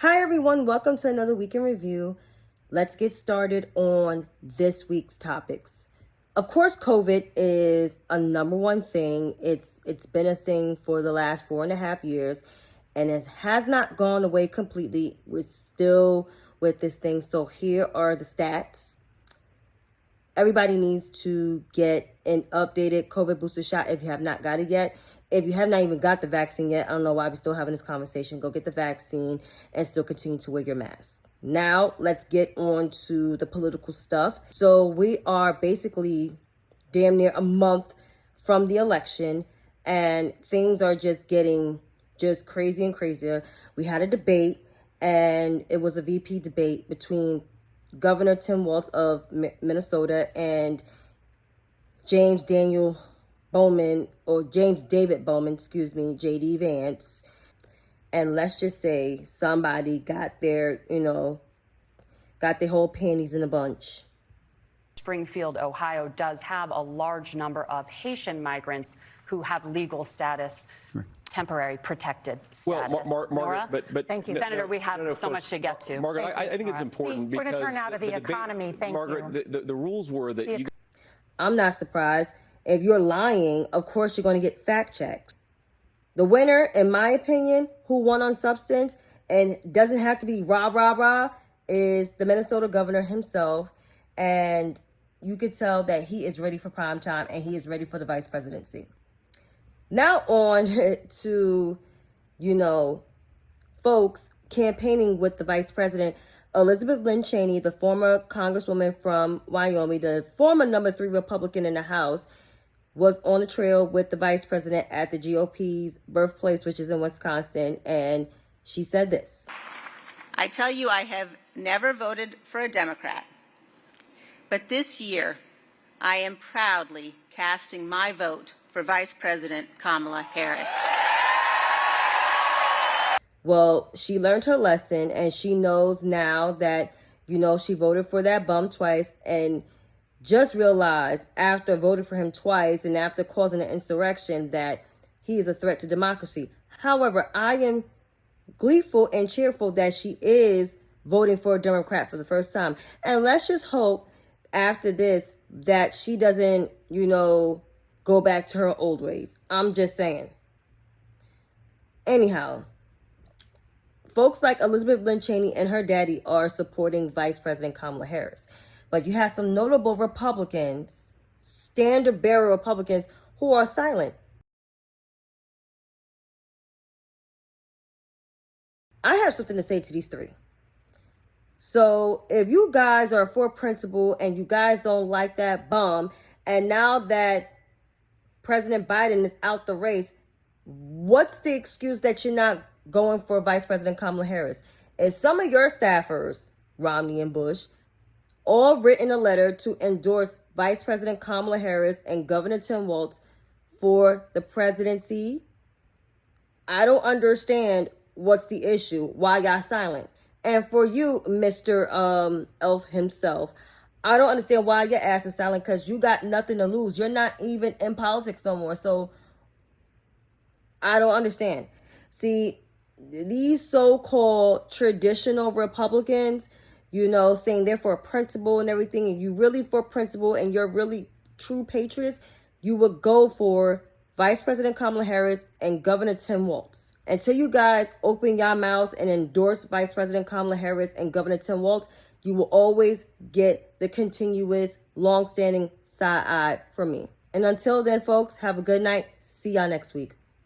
Hi everyone, welcome to another week in review. Let's get started on this week's topics. Of course, COVID is a number one thing. It's been a thing for the last 4.5 years, and it has not gone away completely. We're still with this thing. So here are the stats. Everybody needs to get an updated COVID booster shot if you have not got it yet. If you have not even got the vaccine yet, I don't know why we're still having this conversation. Go get the vaccine and still continue to wear your mask. Now, let's get on to the political stuff. So we are basically damn near a month from the election, and things are just getting just crazy and crazier. We had a debate, and it was a VP debate between Governor Tim Walz of Minnesota and James David Bowman, JD Vance. And let's just say somebody got their whole panties in a bunch. Springfield, Ohio does have a large number of Haitian migrants who have legal status, temporary protected status. Well, Margaret, but thank you, Senator. We have so much to get to. Margaret, I think it's important because we're going to turn out of the economy. Thank you, Margaret. The rules were that you. I'm not surprised. If you're lying, of course you're going to get fact checked. The winner, in my opinion, who won on substance and doesn't have to be rah, is the Minnesota governor himself. And you could tell that he is ready for prime time and he is ready for the vice presidency. Now on to, folks campaigning with the vice president. Elizabeth Lynn Cheney, the former congresswoman from Wyoming, the former number 3 Republican in the House, was on the trail with the vice president at the GOP's birthplace, which is in Wisconsin. And she said this. I tell you, I have never voted for a Democrat. But this year, I am proudly casting my vote for Vice President Kamala Harris. Well, she learned her lesson, and she knows now that, she voted for that bum twice, and just realized after voting for him twice and after causing an insurrection that he is a threat to democracy. However, I am gleeful and cheerful that she is voting for a Democrat for the first time. And let's just hope after this that she doesn't, go back to her old ways. I'm just saying. Anyhow, folks like Elizabeth Lynn Cheney and her daddy are supporting Vice President Kamala Harris. But you have some notable Republicans, standard bearer Republicans, who are silent. I have something to say to these three. So if you guys are for principle and you guys don't like that bum, and now that President Biden is out the race, what's the excuse that you're not going for Vice President Kamala Harris? If some of your staffers, Romney and Bush, all written a letter to endorse Vice President Kamala Harris and Governor Tim Walz for the presidency, I don't understand what's the issue, why y'all silent. And for you, Mr. Elf himself, I don't understand why your ass is silent, because you got nothing to lose. You're not even in politics no more. So I don't understand. See, these so-called traditional Republicans, saying they're for principle and everything, and you really for principle and you're really true patriots, you would go for Vice President Kamala Harris and Governor Tim Walz. Until you guys open your mouths and endorse Vice President Kamala Harris and Governor Tim Walz, you will always get the continuous, long-standing side eye from me. And until then, folks, have a good night. See y'all next week.